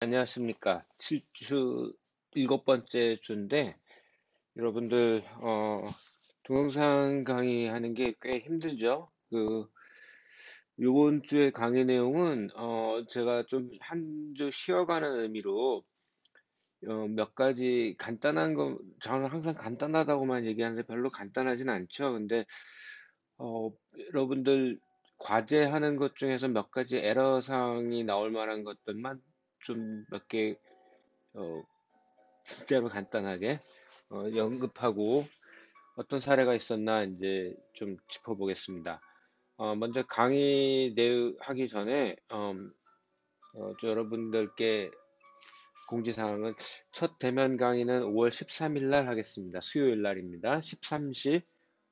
안녕하십니까. 7주, 일곱 번째 주인데, 여러분들, 동영상 강의하는 게 꽤 힘들죠? 요번 주의 강의 내용은, 제가 좀 한 주 쉬어가는 의미로, 몇 가지 간단한 거, 저는 항상 간단하다고만 얘기하는데 별로 간단하진 않죠. 근데, 여러분들 과제하는 것 중에서 몇 가지 에러사항이 나올 만한 것들만 좀 몇 개, 어, 진짜로 간단하게 언급하고 어떤 사례가 있었나 이제 좀 짚어보겠습니다. 먼저 강의 하기 전에 저 여러분들께 공지사항은 첫 대면 강의는 5월 13일 날 하겠습니다. 수요일 날입니다. 13시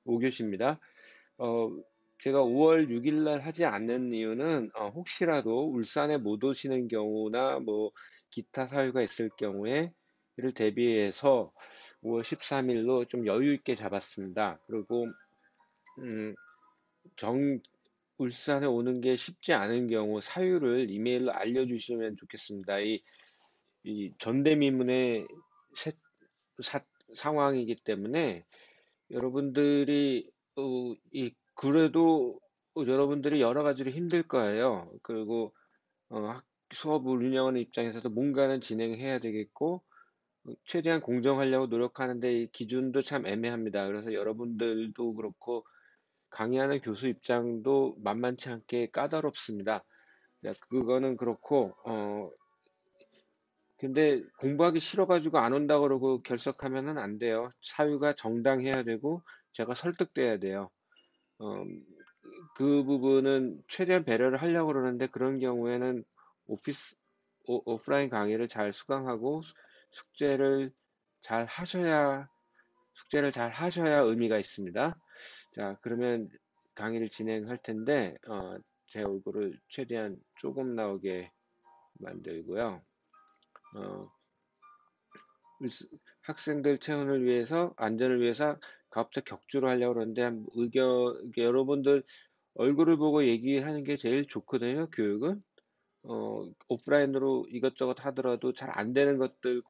5교시입니다. 어, 제가 5월 6일 날 하지 않는 이유는 혹시라도 울산에 못 오시는 경우나 뭐 기타 사유가 있을 경우에 이를 대비해서 5월 13일로 좀 여유 있게 잡았습니다. 그리고 음, 정 울산에 오는 게 쉽지 않은 경우 사유를 이메일로 알려주시면 좋겠습니다. 이 전대미문의 세- 상황이기 때문에 여러분들이 그래도 여러분들이 여러 가지로 힘들 거예요. 그리고 수업을 운영하는 입장에서도 뭔가는 진행해야 되겠고 최대한 공정하려고 노력하는데 이 기준도 참 애매합니다. 그래서 여러분들도 그렇고 강의하는 교수 입장도 만만치 않게 까다롭습니다. 자, 그거는 그렇고 근데 공부하기 싫어가지고 안 온다 그러고 결석하면은 안 돼요. 사유가 정당해야 되고 제가 설득돼야 돼요. 어, 그 부분은 최대한 배려를 하려고 그러는데 그런 경우에는 오피스 오프라인 강의를 잘 수강하고 숙제를 잘 하셔야 숙제를 잘 하셔야 의미가 있습니다. 자, 그러면 강의를 진행할 텐데 제 얼굴을 최대한 조금 나오게 만들고요. 어, 학생들 체온을 위해서 안전을 위해서 가급적 격주로 하려고 그러는데 여러분들 얼굴을 보고 얘기하는 게 제일 좋거든요. 교육은 오프라인으로 이것저것 하더라도 잘 안 되는 것들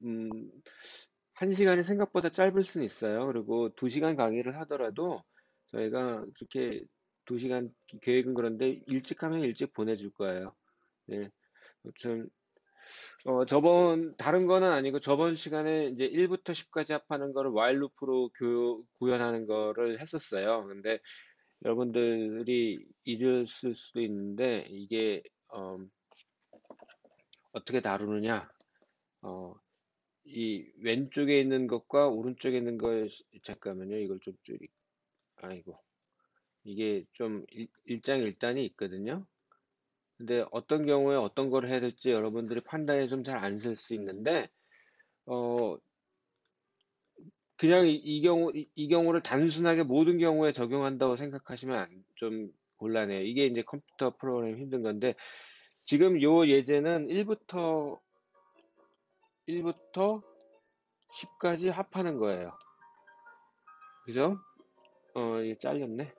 음, 한 시간이 생각보다 짧을 수는 있어요. 그리고 두 시간 강의를 하더라도 저희가 그렇게 두 시간 계획은 그런데 일찍 하면 일찍 보내줄 거예요. 네. 좀 다른 거는 아니고 저번 시간에 이제 1부터 10까지 합하는 거를 while loop로 구현하는 거를 했었어요. 근데 여러분들이 잊었을 수도 있는데 이게 어떻게 다루느냐? 어, 이 왼쪽에 있는 것과 오른쪽에 있는 걸 잠깐만요. 이걸 좀 아이고 이게 좀 일장일단이 있거든요. 근데 어떤 경우에 어떤 걸 해야 될지 여러분들이 판단이 좀 잘 안 쓸 수 있는데 어, 그냥 이 경우를 단순하게 모든 경우에 적용한다고 생각하시면 좀 곤란해요. 이게 이제 컴퓨터 프로그램 힘든 건데, 지금 요 예제는 1부터 10까지 합하는 거예요. 그죠? 이게 잘렸네.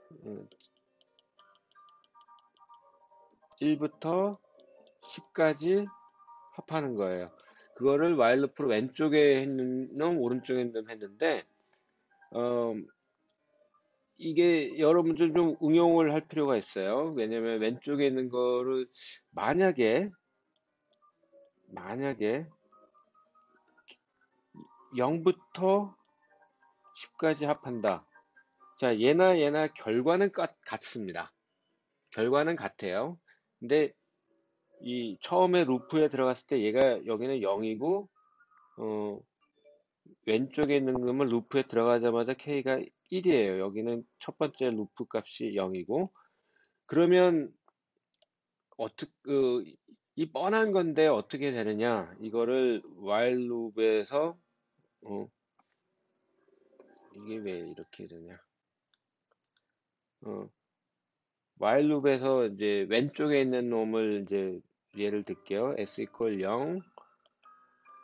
1부터 10까지 합하는 거예요. 그거를 while loop로 왼쪽에 했는 놈, 오른쪽에 있는 놈 했는데, 어, 이게 여러분들 좀 응용을 할 필요가 있어요. 왜냐면 왼쪽에 있는 거를 만약에 만약에 0부터 10까지 합한다. 자, 얘나 결과는 같습니다. 결과는 같아요. 근데 이 처음에 루프에 들어갔을 때 얘가 여기는 0이고 어, 왼쪽에 있는 놈은 루프에 들어가자마자 K가 1이에요. 여기는 첫 번째 루프 값이 0이고 그러면 이 뻔한 건데 어떻게 되느냐? 이거를 while loop에서 어, 이게 왜 이렇게 되냐? 어, while loop에서 이제 왼쪽에 있는 놈을 이제 예를 들게요. s equal 0,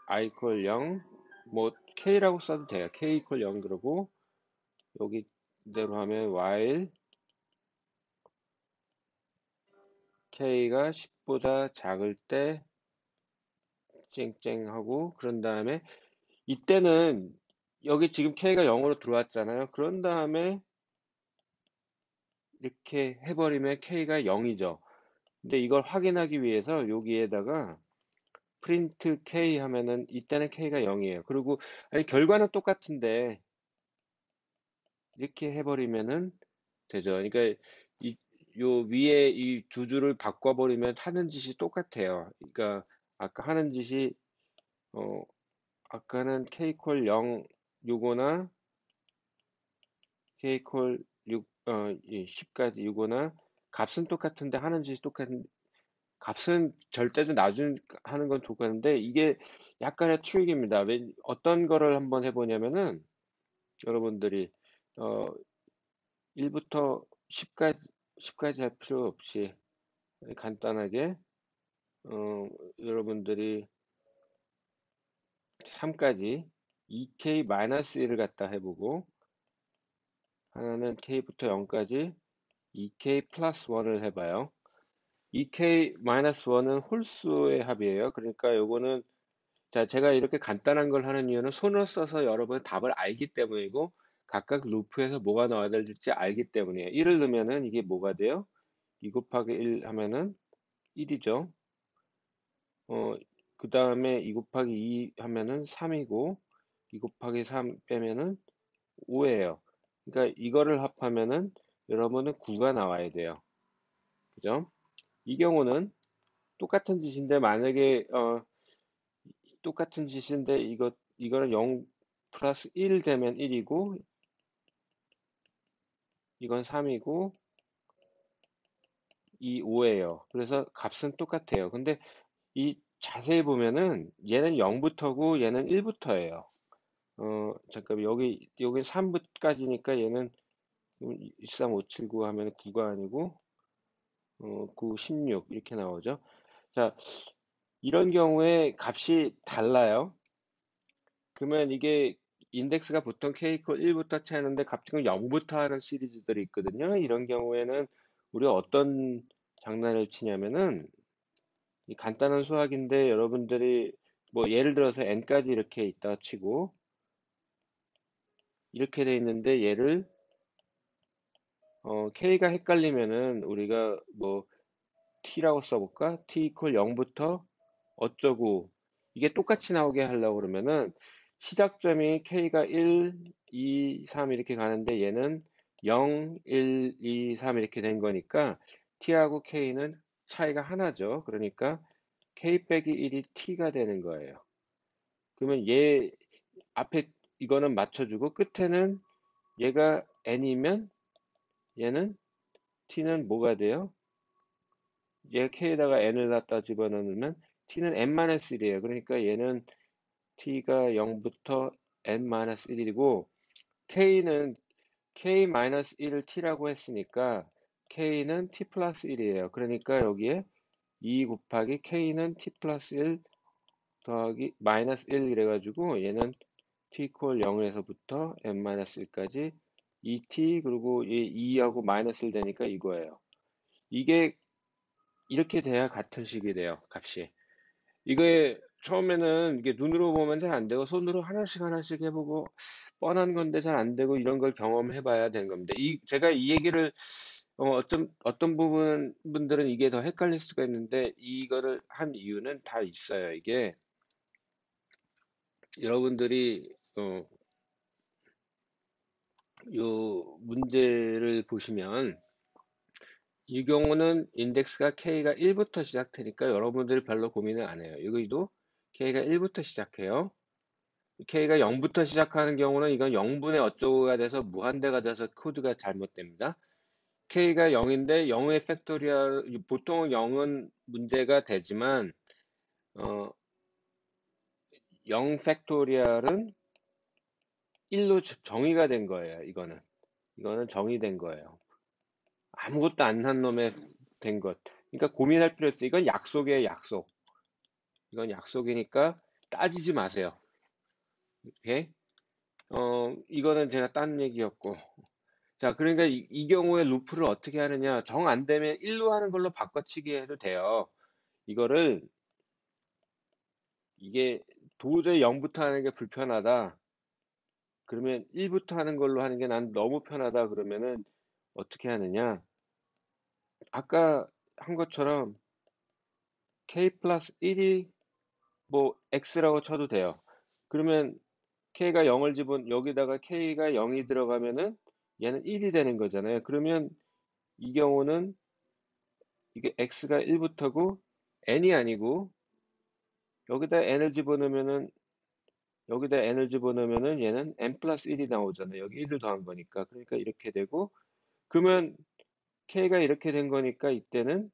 i equal 0, 뭐 k라고 써도 돼요. k equal 0 그러고 여기대로 하면 while k가 10보다 작을 때 쨍쨍 하고, 그런 다음에 이때는 여기 지금 K가 0으로 들어왔잖아요. 그런 다음에 이렇게 해버리면 K가 0이죠. 근데 이걸 확인하기 위해서 여기에다가 프린트 K 하면은 이때는 K가 0이에요. 그리고 아니 결과는 똑같은데 이렇게 해버리면은 되죠. 그러니까 이 요 위에 이 두 줄을 바꿔버리면 하는 짓이 똑같아요. 그러니까 아까 하는 짓이 어 아까는 K콜 0 요거나 K콜 6 10까지 요거나 값은 똑같은데 하는 짓이 똑같은 값은 절대로 나중 하는 건 똑같은데 이게 약간의 트릭입니다. 어떤 거를 한번 해보냐면은 여러분들이 어 1부터 10까지 할 필요 없이 간단하게 여러분들이 3까지 2K-1을 갖다 해보고 하나는 K부터 0까지 2K 플러스 1을 해봐요. 2K-1은 홀수의 합이에요. 그러니까 요거는 자, 제가 이렇게 간단한 걸 하는 이유는 손을 써서 여러분 답을 알기 때문이고 각각 루프에서 뭐가 나와야 될지 알기 때문이에요. 1을 넣으면은 이게 뭐가 돼요? 2 곱하기 1 하면은 1이죠. 그 다음에 2 곱하기 2 하면은 3이고 2 곱하기 3 빼면은 5예요. 그러니까 이거를 합하면은 여러분은 9가 나와야 돼요. 그죠? 이 경우는 똑같은 짓인데 만약에 똑같은 짓인데 이거는 0 플러스 1 되면 1이고 이건 3이고 이 5예요. 그래서 값은 똑같아요. 근데 이 자세히 보면은 얘는 0부터고 얘는 1부터예요. 잠깐만 여기 3부까지니까 얘는 13579 하면 9가 아니고 9, 16 이렇게 나오죠. 자, 이런 경우에 값이 달라요. 그러면 이게 인덱스가 보통 K콜 1부터 채우는데 갑자기 0부터 하는 시리즈들이 있거든요. 이런 경우에는 우리가 어떤 장난을 치냐면은 이 간단한 수학인데 여러분들이 뭐 예를 들어서 n까지 이렇게 있다 치고 이렇게 돼 있는데 얘를 K가 헷갈리면은 우리가 뭐 T라고 써볼까? T 이퀄 0부터 어쩌고 이게 똑같이 나오게 하려고 그러면은 시작점이 K가 1, 2, 3 이렇게 가는데 얘는 0, 1, 2, 3 이렇게 된 거니까 T하고 K는 차이가 하나죠. 그러니까 K 빼기 1이 T가 되는 거예요. 그러면 얘 앞에 이거는 맞춰주고 끝에는 얘가 N이면 얘는 T는 뭐가 돼요? 얘 K에다가 N을 갖다 집어넣으면 T는 N-1이에요. 그러니까 얘는 T가 0부터 N-1이고 K는 K-1을 T라고 했으니까 K는 T 플러스 1이에요. 그러니까 여기에 2 곱하기 K는 T 플러스 1 더하기 마이너스 1 이래가지고 얘는 T 콜 0에서부터 N-1까지 2T 그리고 얘 2하고 마이너스 1 되니까 이거예요. 이게 이렇게 돼야 같은 식이 돼요, 값이. 이게 처음에는 이게 눈으로 보면 잘 안 되고 손으로 하나씩 하나씩 해보고 뻔한 건데 잘 안 되고 이런 걸 경험해 봐야 되는 겁니다. 제가 이 얘기를 어떤 분들은 이게 더 헷갈릴 수가 있는데 이거를 한 이유는 다 있어요. 이게 여러분들이 요 문제를 보시면 이 경우는 인덱스가 K가 1부터 시작되니까 여러분들이 별로 고민을 안 해요. 여기도 K가 1부터 시작해요. K가 0부터 시작하는 경우는 이건 0분의 어쩌고가 돼서 무한대가 돼서 코드가 잘못됩니다. K가 0인데 0의 팩토리얼, 보통 0은 문제가 되지만, 0 팩토리얼은 1로 정의가 된 거예요, 이거는. 이거는 정의된 거예요. 아무것도 안 한 놈의 된 것. 그러니까 고민할 필요 없어요. 이건 약속이에요, 약속. 이건 약속이니까 따지지 마세요. 오케이? 이거는 제가 딴 얘기였고. 자, 그러니까 이 경우에 루프를 어떻게 하느냐. 정 안 되면 1로 하는 걸로 바꿔치기 해도 돼요. 이거를 이게 도저히 0부터 하는 게 불편하다. 그러면 1부터 하는 걸로 하는 게 난 너무 편하다. 그러면은 어떻게 하느냐? 아까 한 것처럼 k 플러스 1이 뭐 x라고 쳐도 돼요. 그러면 k가 0을 여기다가 k가 0이 들어가면은 얘는 1이 되는 거잖아요. 그러면 이 경우는 이게 x가 1부터고 n이 아니고 여기다 n을 집어넣으면은 얘는 n 플러스 1이 나오잖아요. 여기 1을 더한 거니까. 그러니까 이렇게 되고 그러면 k가 이렇게 된 거니까 이때는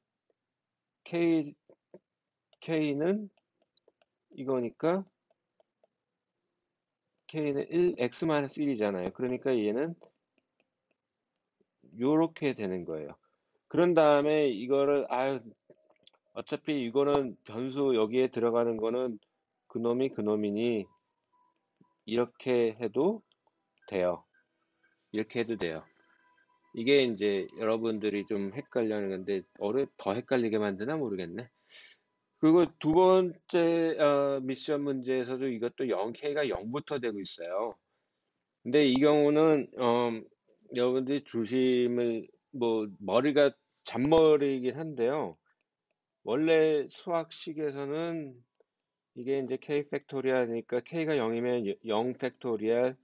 k k는 이거니까 k는 x-1이잖아요. 그러니까 얘는 요렇게 되는 거예요. 그런 다음에 이거를 어차피 이거는 변수 여기에 들어가는 거는 그놈이 그놈이니 이렇게 해도 돼요. 이렇게 해도 돼요. 이게 이제 여러분들이 좀 헷갈려하는 건데 더 헷갈리게 만드나 모르겠네. 그리고 두 번째 미션 문제에서도 이것도 0K가 0부터 되고 있어요. 근데 이 경우는 여러분들이 머리가 잔머리이긴 한데요. 원래 수학식에서는 이게 이제 K 팩토리얼이니까 K가 0이면 0 팩토리얼,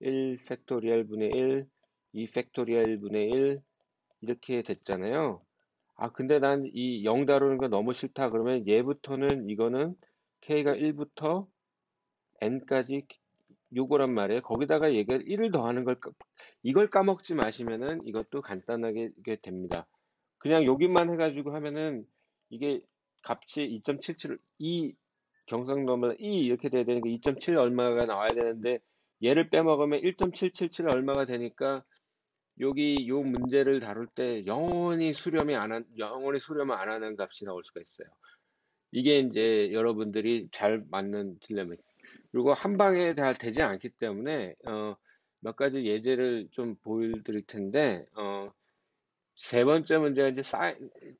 1 팩토리얼 분의 1, 2 팩토리얼 분의 1 이렇게 됐잖아요. 근데 난 이 0 다루는 거 너무 싫다. 그러면 얘부터는 이거는 K가 1부터 N까지 요거란 말이에요. 거기다가 얘가 1을 더하는 이걸 까먹지 마시면은 이것도 간단하게 이게 됩니다. 그냥 여기만 해가지고 하면은 이게 값이 2.77, 2 경상도면 2 이렇게 돼야 되니까 2.7 얼마가 나와야 되는데 얘를 빼먹으면 1.777 얼마가 되니까 여기 요 문제를 다룰 때 영원히 수렴을 안 하는 값이 나올 수가 있어요. 이게 이제 여러분들이 잘 맞는 딜레마. 그리고 한 방에 다 되지 않기 때문에 몇 가지 예제를 좀 보여드릴 텐데 세 번째 문제가 이제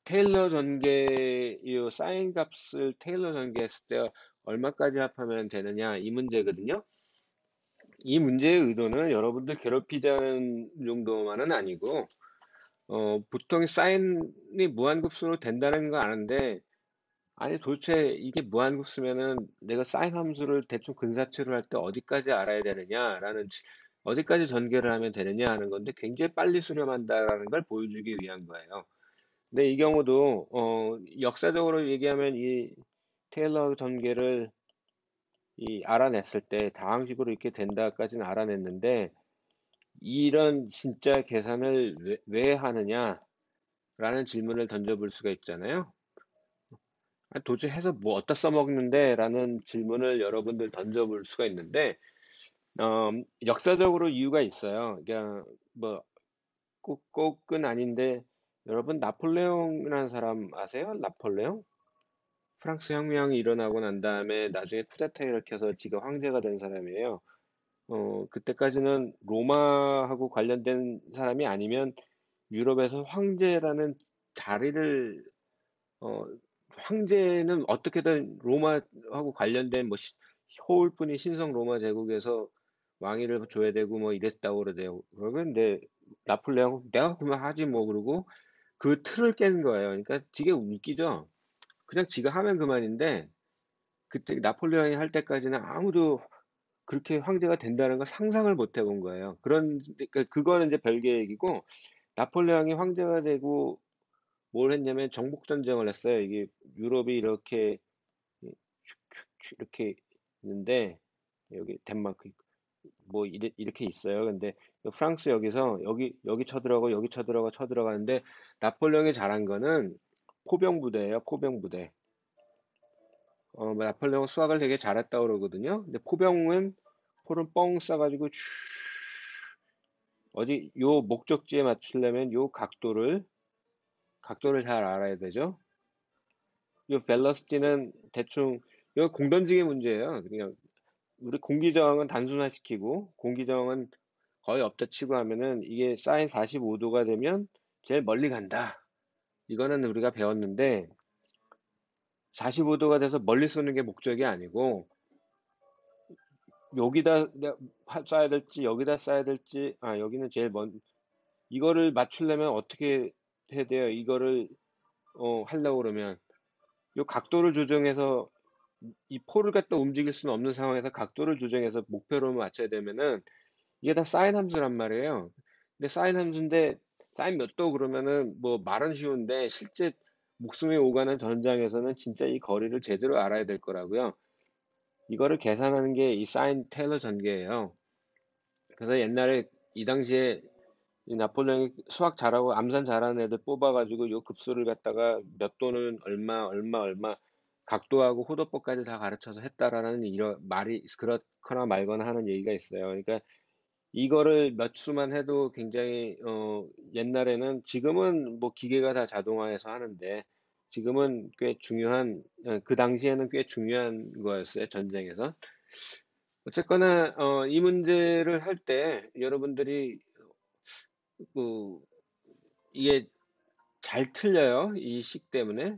테일러 전개 이 사인 값을 테일러 전개했을 때 얼마까지 합하면 되느냐 이 문제거든요. 이 문제의 의도는 여러분들 괴롭히자는 정도만은 아니고 보통 사인이 무한급수로 된다는 거 아는데 아니 도대체 이게 무한급수면은 내가 사인 함수를 대충 근사치로 할 때 어디까지 알아야 되느냐라는 어디까지 전개를 하면 되느냐 하는 건데 굉장히 빨리 수렴한다라는 걸 보여주기 위한 거예요. 근데 이 경우도 역사적으로 얘기하면 이 테일러 전개를 알아냈을 때 다항식으로 이렇게 된다까지는 알아냈는데 이런 진짜 계산을 왜 하느냐라는 질문을 던져볼 수가 있잖아요. 도대체 해서 뭐 어디다 써먹는데? 라는 질문을 여러분들 던져볼 수가 있는데, 역사적으로 이유가 있어요. 그러니까, 뭐, 꼭은 아닌데, 여러분, 나폴레옹이라는 사람 아세요? 나폴레옹? 프랑스 혁명이 일어나고 난 다음에 나중에 쿠데타를 일으켜서 지가 황제가 된 사람이에요. 그때까지는 로마하고 관련된 사람이 아니면 유럽에서 황제라는 자리를 어, 황제는 어떻게든 로마하고 관련된 호울뿐이 신성 로마 제국에서 왕위를 줘야 되고 뭐 이랬다고 그러대요. 그러면 나폴레옹 내가 그만 하지 뭐 그러고 그 틀을 깬 거예요. 그러니까 되게 웃기죠. 그냥 지가 하면 그만인데 그때 나폴레옹이 할 때까지는 아무도 그렇게 황제가 된다는 걸 상상을 못 해본 거예요. 그러니까 그거는 이제 별개 얘기고 나폴레옹이 황제가 되고 뭘 했냐면 정복 전쟁을 했어요. 이게 유럽이 이렇게 있는데 여기 덴마크 뭐 이렇게 있어요. 근데 프랑스 여기 쳐들어가고 여기 쳐들어가는데 나폴레옹이 잘한 거는 포병 부대예요. 포병 부대. 나폴레옹 수학을 되게 잘했다고 그러거든요. 근데 포는 뻥 쏴가지고 어디 요 목적지에 맞추려면 요 각도를 잘 알아야 되죠. 이 벨러스티는 대충 이거 공던지기 문제예요. 그냥 우리 공기저항은 단순화시키고 공기저항은 거의 없다 치고 하면은 이게 사인 45도가 되면 제일 멀리 간다. 이거는 우리가 배웠는데 45도가 돼서 멀리 쏘는 게 목적이 아니고 여기다 내가 쏴야 될지 여기다 쏴야 될지, 여기는 제일 이거를 맞추려면 어떻게 해야 돼요? 이거를 하려고 그러면 요 각도를 조정해서 이 포를 갖다 움직일 수는 없는 상황에서 각도를 조정해서 목표로 맞춰야 되면은 이게 다 사인 함수란 말이에요. 근데 사인 함수인데 사인 몇 도 그러면은 뭐 말은 쉬운데 실제 목숨이 오가는 전장에서는 진짜 이 거리를 제대로 알아야 될 거라고요. 이거를 계산하는 게 이 사인 테일러 전개예요. 그래서 옛날에 이 당시에 이 나폴레옹이 수학 잘하고 암산 잘하는 애들 뽑아가지고 요 급수를 갖다가 몇 도는 얼마 각도하고 호도법까지 다 가르쳐서 했다라는 이런 말이 그렇거나 말거나 하는 얘기가 있어요. 그러니까 이거를 몇 수만 해도 굉장히 옛날에는, 지금은 뭐 기계가 다 자동화해서 하는데 지금은 꽤 중요한, 그 당시에는 꽤 중요한 거였어요, 전쟁에서. 어쨌거나 이 문제를 할 때 여러분들이 그 이게 잘 틀려요, 이 식 때문에.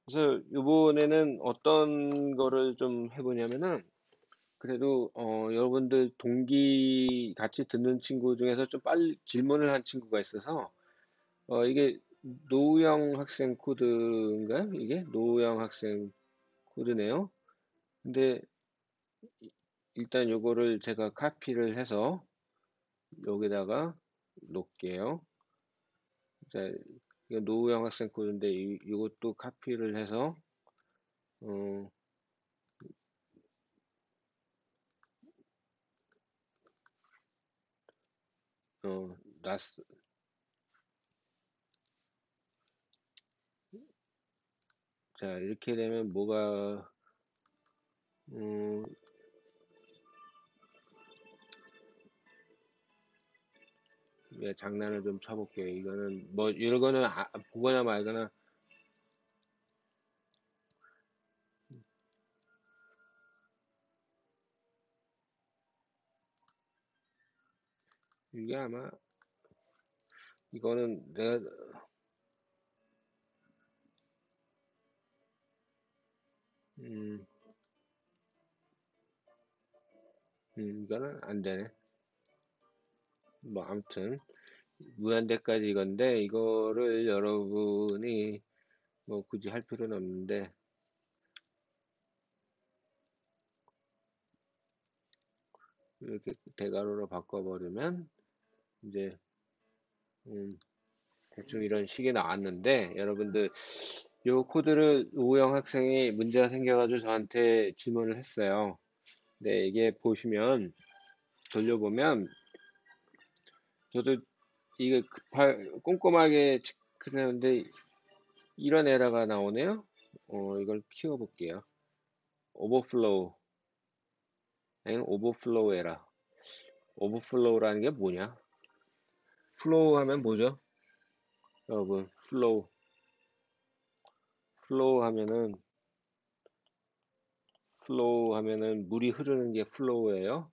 그래서 이번에는 어떤 거를 좀 해보냐면은, 그래도 여러분들 동기 같이 듣는 친구 중에서 좀 빨리 질문을 한 친구가 있어서 이게 노우영 학생 코드인가요? 이게 노우영 학생 코드네요. 근데 일단 요거를 제가 카피를 해서 여기다가 놓을게요. 자, 이거 노우영 학생 코드인데 이것도 카피를 해서 어, 어, 놨, 자, 이렇게 되면 뭐가, 음, 예, 장난을 좀 쳐볼게요. 이거는 뭐 이거는 보거나 말거나. 이게 아마 이거는 내가 음, 이거는 안 되네. 뭐 아무튼 무한대까지 이건데 이거를 여러분이 뭐 굳이 할 필요는 없는데 이렇게 대괄호로 바꿔버리면 이제 음, 대충 이런 식이 나왔는데, 여러분들 요 코드를 오영 학생이 문제가 생겨가지고 저한테 질문을 했어요. 네, 이게 보시면 돌려보면 저도 이게 꼼꼼하게 체크를 했는데 이런 에러가 나오네요. 이걸 키워볼게요. 오버플로우, 아니 오버플로우 에러. 오버플로우라는 게 뭐냐? 플로우 하면 뭐죠? 여러분, 플로우 하면은 물이 흐르는 게 플로우예요.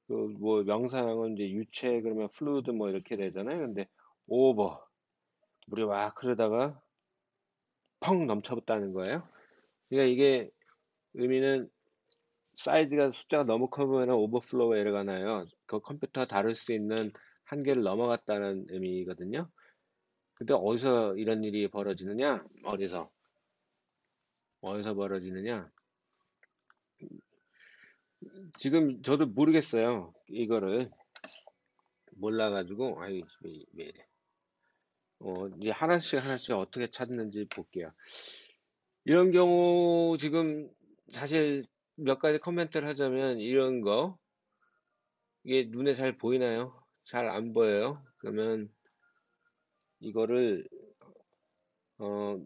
그 뭐 명사형은 이제 유체 그러면 플루이드 뭐 이렇게 되잖아요. 근데 오버, 물이 막 흐르다가 펑 넘쳐봤다는 거예요. 그러니까 이게 의미는 사이즈가 숫자가 너무 커보면 오버플로우 에러가 나요. 그 컴퓨터가 다룰 수 있는 한계를 넘어갔다는 의미거든요. 근데 어디서 이런 일이 벌어지느냐? 어디서 벌어지느냐? 지금 저도 모르겠어요. 이거를 몰라가지고, 아이, 왜 이래. 이제 하나씩 어떻게 찾는지 볼게요. 이런 경우 지금 사실 몇 가지 코멘트를 하자면 이런 거, 이게 눈에 잘 보이나요? 잘 안 보여요? 그러면 이거를 어,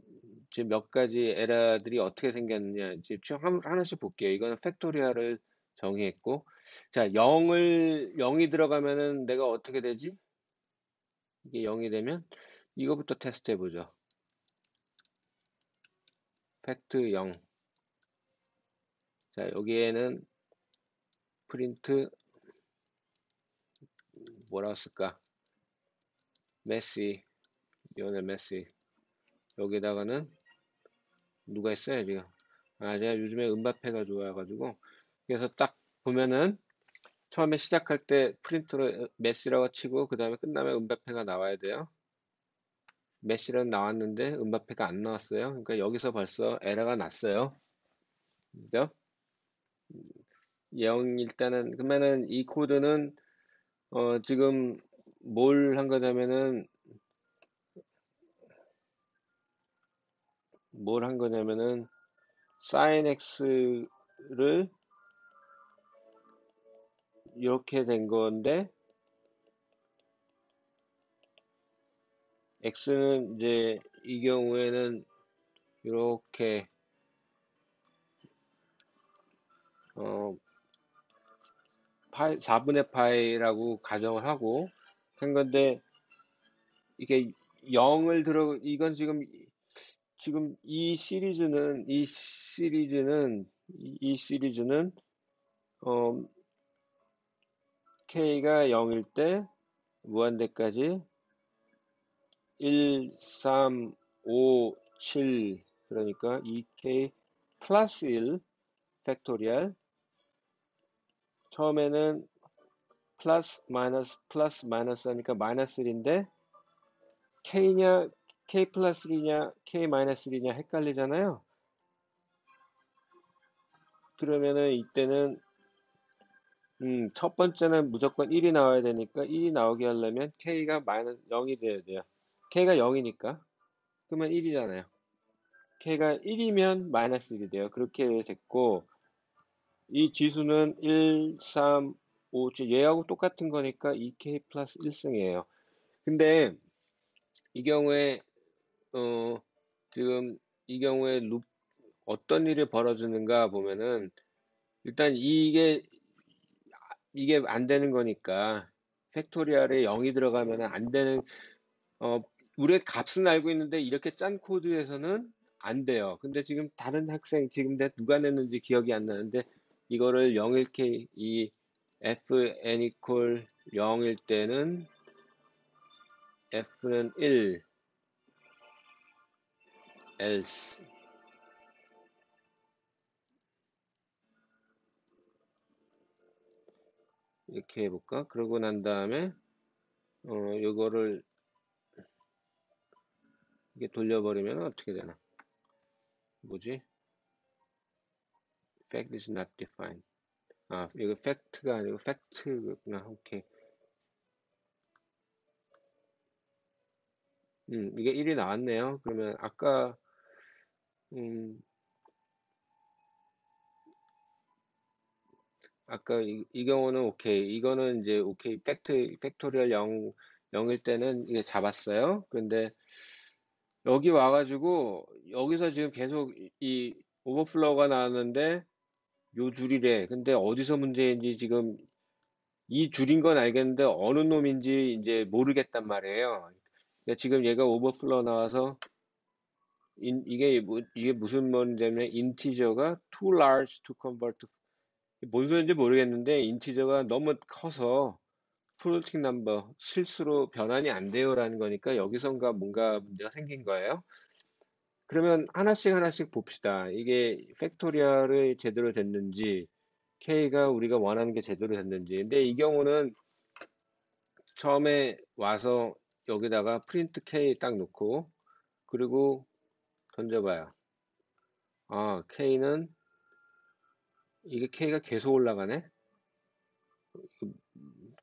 지금 몇 가지 에러들이 어떻게 생겼느냐 이제 쭉 하나씩 볼게요. 이거는 팩토리얼을 정의했고, 자, 0이 들어가면은 내가 어떻게 되지? 이게 0이 되면 이거부터 테스트 해보죠. 팩트 0. 자, 여기에는 프린트 뭐라고 쓸까? 메시, 이온의 메시. 여기다가는 누가 있어요, 지금. 아, 제가 요즘에 음바페가 좋아가지고. 그래서 딱 보면은 처음에 시작할 때 프린트로 메시라고 치고 그 다음에 끝나면 음바페가 나와야 돼요. 메시는 나왔는데 음바페가 안 나왔어요. 그러니까 여기서 벌써 에러가 났어요. 그죠? 0 일단은 그러면은 이 코드는 지금 뭘 한 거냐면은 sin x를 이렇게 된 건데 x는 이제 이 경우에는 이렇게 4분의 파이라고 가정을 하고 한 건데 이게 0을 이건 지금 이 시리즈는 어, k가 0일 때 무한대까지 1, 3, 5, 7 그러니까 2k 플러스 1 팩토리얼 처음에는 플러스 마이너스 하니까 마이너스 1인데 k냐 k 플러스 1이냐 k 마이너스 1이냐 헷갈리잖아요. 그러면은 이때는 첫 번째는 무조건 1이 나와야 되니까 1이 나오게 하려면 k가 마이너스 0이 돼야 돼요. k가 0이니까 그러면 1이잖아요. k가 1이면 마이너스 1이 돼요. 그렇게 됐고 이 지수는 1, 3, 5, 얘하고 똑같은 거니까 2k 플러스 1승이에요. 근데 이 경우에 어, 지금 이 경우에 어떤 일이 벌어지는가 보면은 일단 이게 안 되는 거니까 팩토리얼에 0이 들어가면 안 되는 어, 우리가 값은 알고 있는데 이렇게 짠 코드에서는 안 돼요. 근데 지금 다른 학생 지금 누가 냈는지 기억이 안 나는데 이거를 0일 K 이 fn equal 0일 때는 f는 1 else 이렇게 해볼까? 그러고 난 다음에 요거를 이게 돌려버리면 어떻게 되나? 뭐지? fact is not defined. 아, 이거 팩트가 아니고 팩트구나. 오케이. 이게 1이 나왔네요. 그러면 음, 아까 이 경우는 오케이. 이거는 이제 오케이. 팩토리얼 0일 때는 이게 잡았어요. 근데 여기 와가지고 여기서 지금 계속 이 오버플로우가 나왔는데 요 줄이래. 근데 어디서 문제인지 지금 이 줄인 건 알겠는데 어느 놈인지 이제 모르겠단 말이에요. 그러니까 지금 얘가 오버플로우 나와서 이게 무슨 문제냐면 인티저가 too large to convert 뭔 소리인지 모르겠는데 인티저가 너무 커서 플로팅 넘버 실수로 변환이 안 돼요라는 거니까 여기선가 뭔가 문제가 생긴 거예요. 그러면 하나씩 하나씩 봅시다. 이게 팩토리얼이 제대로 됐는지 K가 우리가 원하는 게 제대로 됐는지. 근데 이 경우는 처음에 와서 여기다가 프린트 K 딱 놓고 그리고 던져봐요. 아, 이게 K가 계속 올라가네?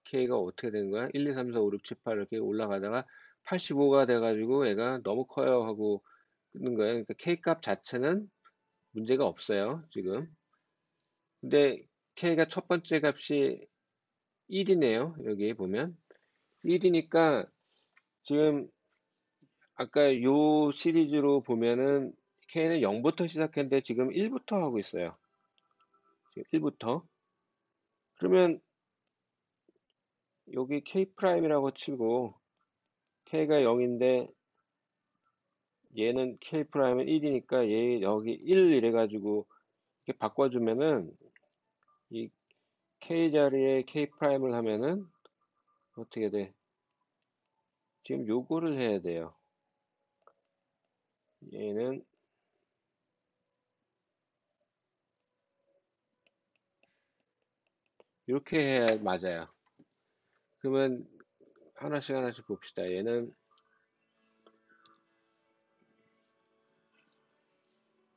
K가 어떻게 된 거야? 1, 2, 3, 4, 5, 6, 7, 8 이렇게 올라가다가 85가 돼가지고 얘가 너무 커요 하고 끊는 거예요. 그러니까 K 값 자체는 문제가 없어요, 지금. 근데 K가 첫 번째 값이 1이네요. 여기 보면. 1이니까 지금 아까 요 시리즈로 보면은 K는 0부터 시작했는데 지금 1부터 하고 있어요. 지금 1부터. 그러면 여기 K 프라임이라고 치고 K가 0인데 얘는 K 프라임은 1이니까 얘 여기 1 이래가지고 이렇게 바꿔주면은 이 K 자리에 K 프라임을 하면은 어떻게 돼? 지금 요거를 해야 돼요. 얘는 이렇게 해야 맞아요. 그러면 하나씩 하나씩 봅시다. 얘는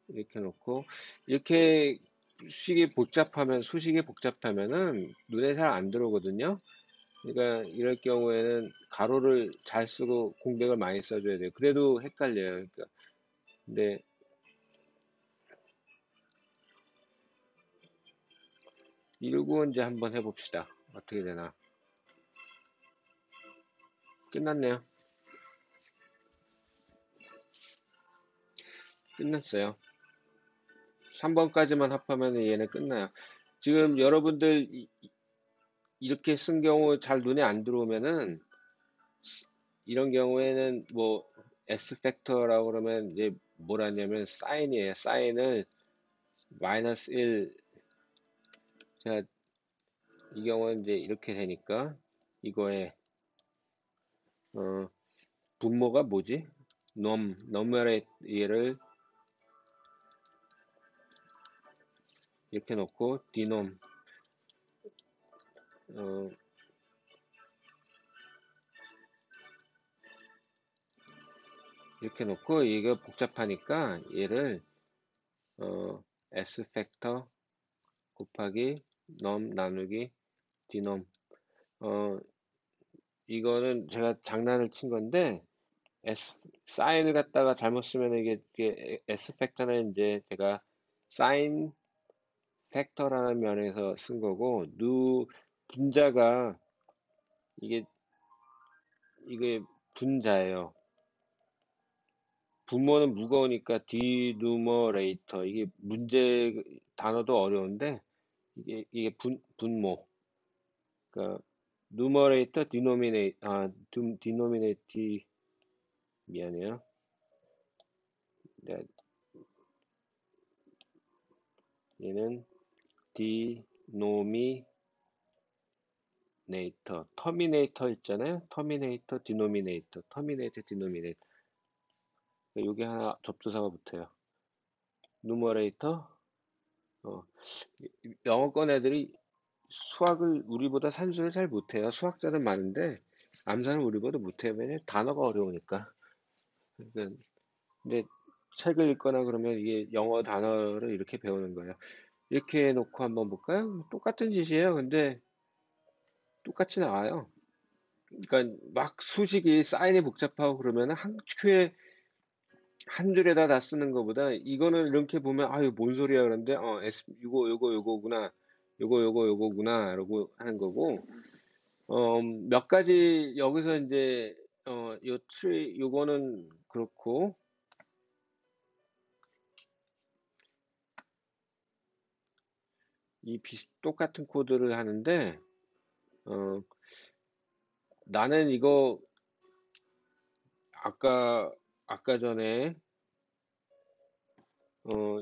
이렇게 놓고, 이렇게 수식이 복잡하면은 눈에 잘 안 들어오거든요. 그러니까 이럴 경우에는 가로를 잘 쓰고 공백을 많이 써줘야 돼요. 그래도 헷갈려요. 그러니까 근데 195 이제 한번 해봅시다. 어떻게 되나. 끝났네요. 끝났어요. 3번까지만 합하면 얘는 끝나요. 지금 여러분들 이렇게 쓴 경우 잘 눈에 안 들어오면은 이런 경우에는 뭐 S 팩터라고 그러면 이제 뭐라냐면 사인이에요. 사인을 마이너스 1. 자, 이 경우는 이제 이렇게 되니까 이거에 어, 분모가 뭐지? 너머레 얘를 이렇게 놓고 디놈 어, 이렇게 놓고 이거 복잡하니까 얘를 S 팩터 곱하기 넘 나누기 디놈 어, 이거는 제가 장난을 친 건데 S 사인을 갖다가 잘못 쓰면 이게 S 팩터는 이제 제가 사인 팩터라는 면에서 쓴 거고 누 분자가 이게 이게 분자예요. 분모는 무거우니까 디누머레이터 이게 문제 단어도 어려운데 이게 분모 그러니까 누머레이터 디노미네이티 미안해요. 네, 얘는 디노미네이터 터미네이터 있잖아요. 터미네이터 디노미네이터 요게 하나 접두사가 붙어요. 누머레이터 어, 영어권 애들이 수학을 우리보다 산수를 잘 못해요. 수학자는 많은데 암산을 우리보다 못해요. 왜냐면 단어가 어려우니까. 그러니까 근데 책을 읽거나 그러면 이게 영어 단어를 이렇게 배우는 거예요. 이렇게 해놓고 한번 볼까요? 똑같은 짓이에요. 근데 똑같이 나와요. 그러니까 막 수식이 사인이 복잡하고 그러면 한 큐에 한 줄에다 다 쓰는 것보다 이거는 이렇게 보면 아유 뭔 소리야 그런데 요거구나 요거구나 라고 하는 거고 몇 가지 여기서 이제 요거는 그렇고 똑같은 코드를 하는데 어, 나는 이거 아까 전에 어,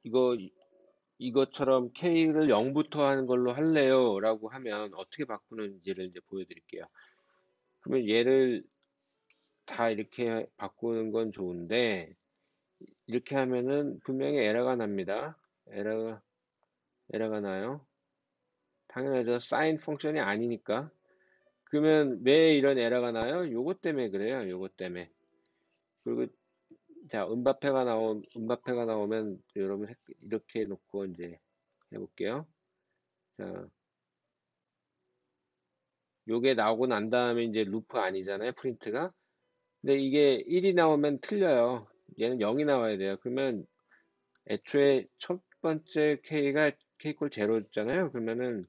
이거 이것처럼 K를 0부터 하는 걸로 할래요 라고 하면 어떻게 바꾸는지를 이제 보여드릴게요. 그러면 얘를 다 이렇게 바꾸는 건 좋은데 이렇게 하면은 분명히 에러가 납니다. 에러가 나요. 당연하죠. 사인 펑션이 아니니까. 그러면 왜 이런 에러가 나요? 요것 때문에 그래요. 요것 때문에. 그리고 자, 음바페가 나오면 여러분 이렇게 놓고 이제 해볼게요. 자, 요게 나오고 난 다음에 이제 루프 아니잖아요. 프린트가. 근데 이게 1이 나오면 틀려요. 얘는 0이 나와야 돼요. 그러면 애초에 첫 번째 K 꼴 제로였잖아요. 그러면은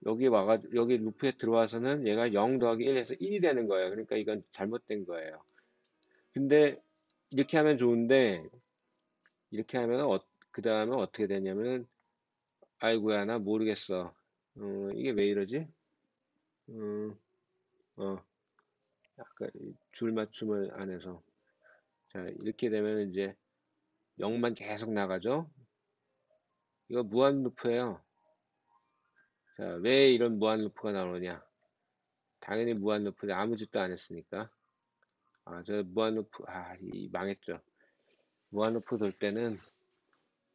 여기 루프에 들어와서는 얘가 0 더하기 1에서 1이 되는 거예요. 그러니까 이건 잘못된 거예요. 근데 이렇게 하면 좋은데 이렇게 하면 그 다음에 어떻게 되냐면 아이고야 나 모르겠어. 이게 왜 이러지? 어, 어, 아까 줄 맞춤을 안 해서 자 이렇게 되면 이제 0만 계속 나가죠. 이거 무한 루프예요. 자, 왜 이런 무한 루프가 나오느냐? 당연히 무한 루프죠. 아무 짓도 안 했으니까. 아, 저 무한 루프, 이 망했죠. 무한 루프 돌 때는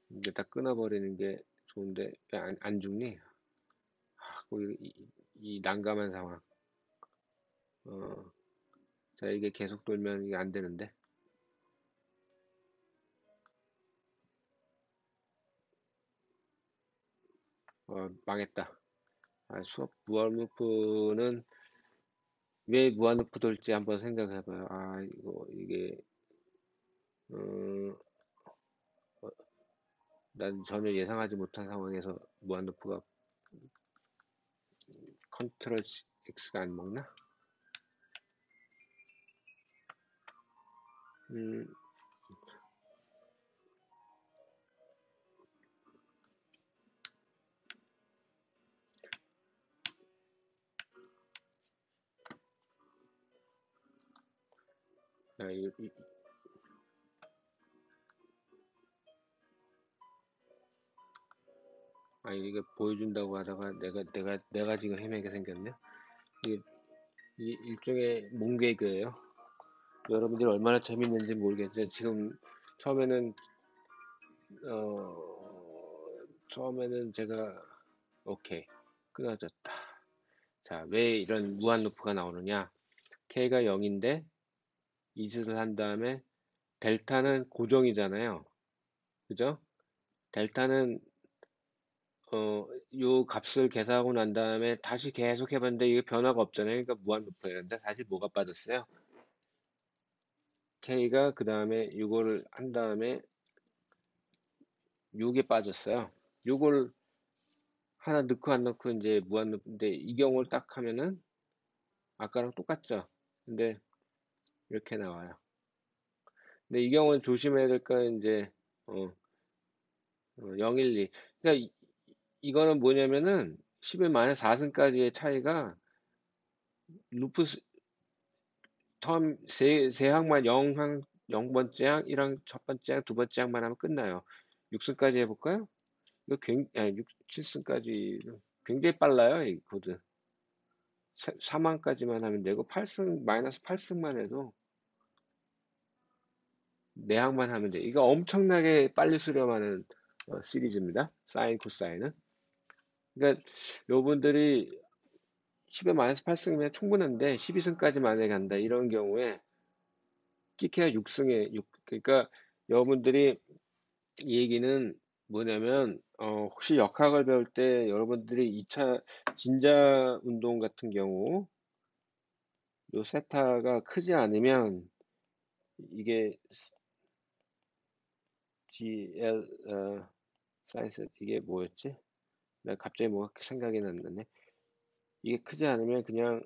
이제 다 끊어버리는 게 좋은데 왜 안 죽니? 자꾸 이 난감한 상황. 어, 자, 이게 계속 돌면 이게 안 되는데. 망했다. 수업 무한루프는 왜 무한루프 돌지 한번 생각해봐요. 이게, 어, 난 전혀 예상하지 못한 상황에서 무한루프가 컨트롤 X가 안 먹나? 음, 야, 이게 보여준다고 하다가 내가 지금 헤매게 생겼네. 이게 일종의 몽개그예요. 여러분들이 얼마나 재밌는지 모르겠는데 지금 처음에는 제가 오케이 끊어졌다. 자, 왜 이런 무한 루프가 나오느냐? K가 0인데 이짓을 한 다음에 델타는 고정이잖아요. 그죠? 델타는 요 값을 계산하고 난 다음에 다시 계속 해봤는데 이게 변화가 없잖아요. 그러니까 무한 루프예요. 근데 사실 뭐가 빠졌어요? K가 그 다음에 이거를 한 다음에 요게 빠졌어요. 요걸 하나 넣고 안 넣고 이제 무한 루프인데 이 경우를 딱 하면은 아까랑 똑같죠. 근데 이렇게 나와요. 근데 이 경우는 조심해야 될 건 이제 어, 012. 그러니까 이거는 뭐냐면은 10의 마이너스 4승까지의 차이가 루프 세 항만 0번째 항, 1항 첫 번째 항, 두 번째 항만 하면 끝나요. 6승까지 해볼까요? 이거 아니, 7승까지 굉장히 빨라요, 이 코드. 3항까지만 하면 되고, 마이너스 8승만 해도 4항만 하면 돼. 이거 엄청나게 빨리 수렴하는 시리즈입니다. 사인, 코사인은. 그러니까, 여러분들이 10에 마이너스 8승이면 충분한데, 12승까지 만약에 간다. 이런 경우에, 끼케야 6승에, 그러니까, 여러분들이 이 얘기는 뭐냐면, 혹시 역학을 배울 때 여러분들이 2차 진자 운동 같은 경우, 요 세타가 크지 않으면, 이게 GL, 사이언스, 이게 뭐였지? 나 갑자기 뭐가 생각이 났네. 이게 크지 않으면 그냥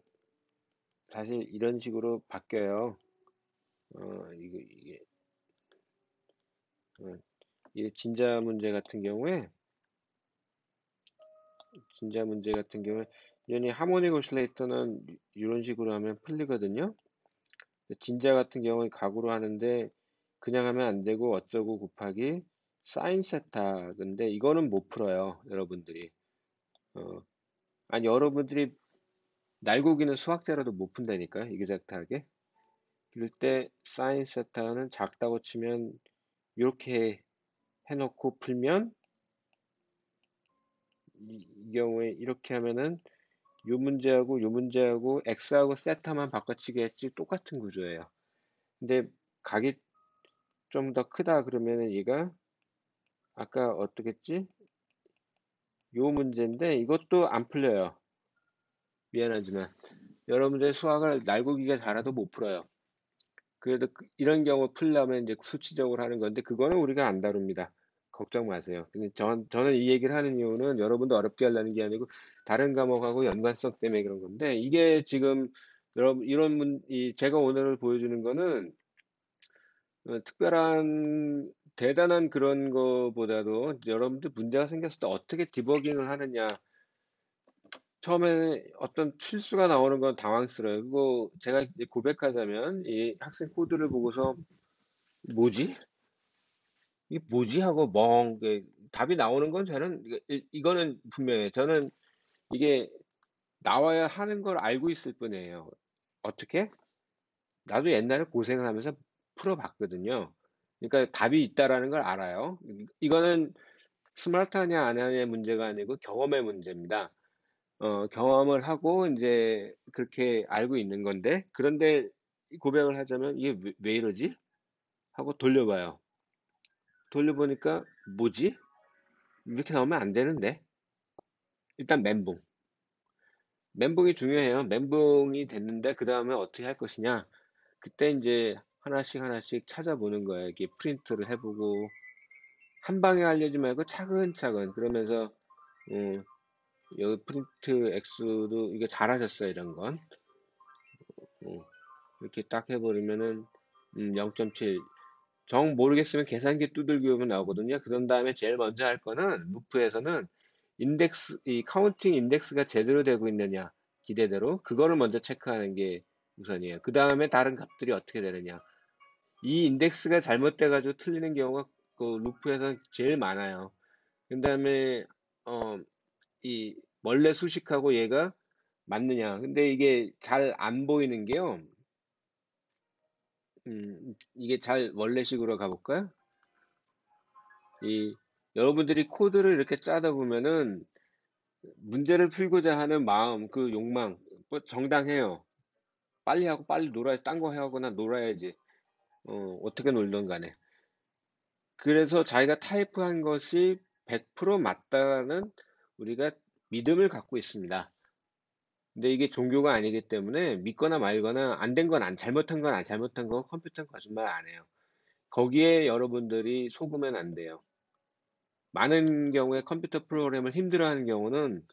사실 이런 식으로 바뀌어요. 이게, 어, 이게 진자 문제 같은 경우에, 연이 하모닉 오실레이터는 이런 식으로 하면 풀리거든요. 진자 같은 경우에 각으로 하는데, 그냥 하면 안 되고, 어쩌고 곱하기 사인 세타. 근데 이거는 못 풀어요, 여러분들이. 어, 아니, 여러분들이 날고기는 수학자라도 못 푼다니까요, 이그젝트하게. 그럴 때 사인 세타는 작다고 치면 이렇게 해놓고 풀면 이 경우에 이렇게 하면은 요 문제하고 x하고 세타만 바꿔치기 했지 똑같은 구조예요. 근데 각이 좀 더 크다 그러면은 얘가 아까 어떻게 했지? 요 문제인데 이것도 안 풀려요. 미안하지만 여러분들 수학을 날고기가 잘해도 못 풀어요. 그래도 이런 경우 풀려면 이제 수치적으로 하는 건데 그거는 우리가 안 다룹니다. 걱정 마세요. 근데 저는 이 얘기를 하는 이유는 여러분도 어렵게 하려는 게 아니고 다른 과목하고 연관성 때문에 그런 건데 이게 지금 여러분 제가 오늘 보여주는 거는 특별한 대단한 그런 거보다도 여러분들 문제가 생겼을 때 어떻게 디버깅을 하느냐. 처음에 어떤 실수가 나오는 건 당황스러워요. 그거 제가 이제 고백하자면 이 학생 코드를 보고서 뭐지? 이게 뭐지? 하고 답이 나오는 건 저는 이거는 분명해요. 저는 이게 나와야 하는 걸 알고 있을 뿐이에요. 어떻게? 나도 옛날에 고생을 하면서 풀어봤거든요. 그러니까 답이 있다라는 걸 알아요. 이거는 스마트하냐 안 하냐의 문제가 아니고 경험의 문제입니다. 경험을 하고 이제 그렇게 알고 있는 건데, 그런데 고백을 하자면 이게 왜 이러지? 하고 돌려봐요. 돌려보니까 뭐지? 이렇게 나오면 안 되는데. 일단 멘붕. 멘붕이 중요해요. 멘붕이 됐는데 그 다음에 어떻게 할 것이냐? 그때 이제 하나씩 하나씩 찾아보는 거예요. 이게 프린트를 해보고 한 방에 알려지 말고 차근차근 그러면서 여기 프린트 X도 이게 잘하셨어요. 이런 건 이렇게 딱 해버리면은 0.7 정 모르겠으면 계산기 두들겨 보면 나오거든요. 그런 다음에 제일 먼저 할 거는 루프에서는 인덱스, 이 카운팅 인덱스가 제대로 되고 있느냐, 기대대로. 그거를 먼저 체크하는 게 우선이에요. 그 다음에 다른 값들이 어떻게 되느냐. 이 인덱스가 잘못돼가지고 틀리는 경우가 그 루프에서는 제일 많아요. 그 다음에, 어, 이 원래 수식하고 얘가 맞느냐. 근데 이게 잘 안 보이는 게요. 이게 잘 원래식으로 가볼까요? 이 여러분들이 코드를 이렇게 짜다 보면은 문제를 풀고자 하는 마음, 그 욕망, 뭐 정당해요. 빨리 하고 빨리 놀아야, 딴 거 하거나 놀아야지. 어떻게 놀든 간에. 그래서 자기가 타이프한 것이 100% 맞다는 우리가 믿음을 갖고 있습니다. 근데 이게 종교가 아니기 때문에 믿거나 말거나 안 된 건 안, 잘못한 건 안, 잘못한 거 컴퓨터는 거짓말 안 해요. 거기에 여러분들이 속으면 안 돼요. 많은 경우에 컴퓨터 프로그램을 힘들어하는 경우는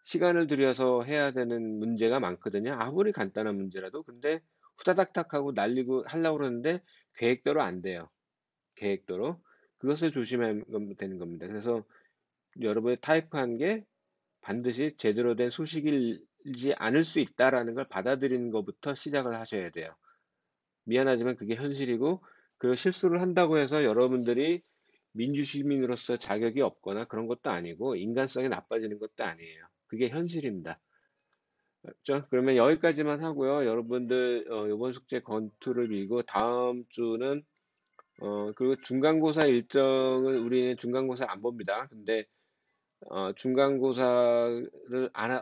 시간을 들여서 해야 되는 문제가 많거든요. 아무리 간단한 문제라도. 근데 후다닥닥 하고 날리고 하려고 그러는데 계획대로 안 돼요. 계획대로. 그것을 조심하면 되는 겁니다. 그래서 여러분이 타이프한 게 반드시 제대로 된 수식이지 않을 수 있다라는 걸 받아들이는 것부터 시작을 하셔야 돼요. 미안하지만 그게 현실이고, 그 실수를 한다고 해서 여러분들이 민주시민으로서 자격이 없거나 그런 것도 아니고, 인간성이 나빠지는 것도 아니에요. 그게 현실입니다. 그렇죠? 그러면 여기까지만 하고요. 여러분들, 이번 숙제 건투를 밀고, 다음 주는, 그리고 중간고사 일정을 우리는 중간고사 안 봅니다. 근데, 중간고사를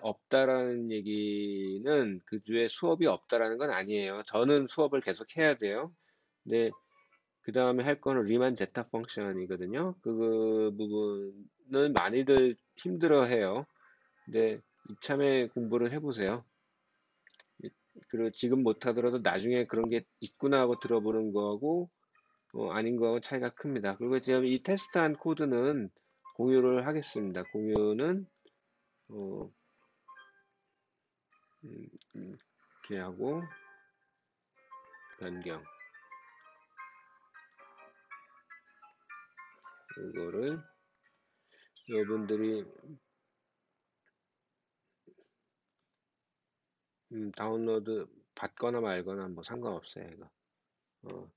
없다라는 얘기는 그 주에 수업이 없다라는 건 아니에요. 저는 수업을 계속 해야 돼요. 근데 그 다음에 할 거는 리만 제타 펑션이거든요. 그 부분은 많이들 힘들어 해요. 근데 이참에 공부를 해보세요. 그리고 지금 못하더라도 나중에 그런 게 있구나 하고 들어보는 거하고 아닌 거하고 차이가 큽니다. 그리고 지금 이 테스트한 코드는 공유를 하겠습니다. 공유는 어, 이렇게 하고 변경 이거를 여러분들이 다운로드 받거나 말거나 뭐 상관없어요. 이거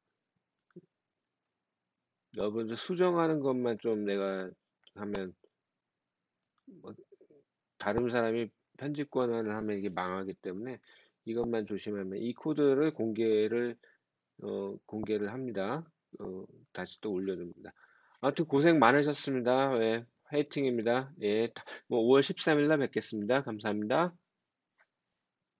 여러분들 수정하는 것만 좀 내가 하면 뭐 다른 사람이 편집권을 하면 이게 망하기 때문에 이것만 조심하면 이 코드를 공개를 합니다. 다시 또 올려줍니다. 아무튼 고생 많으셨습니다. 예, 화이팅입니다. 예, 뭐 5월 13일 날 뵙겠습니다. 감사합니다.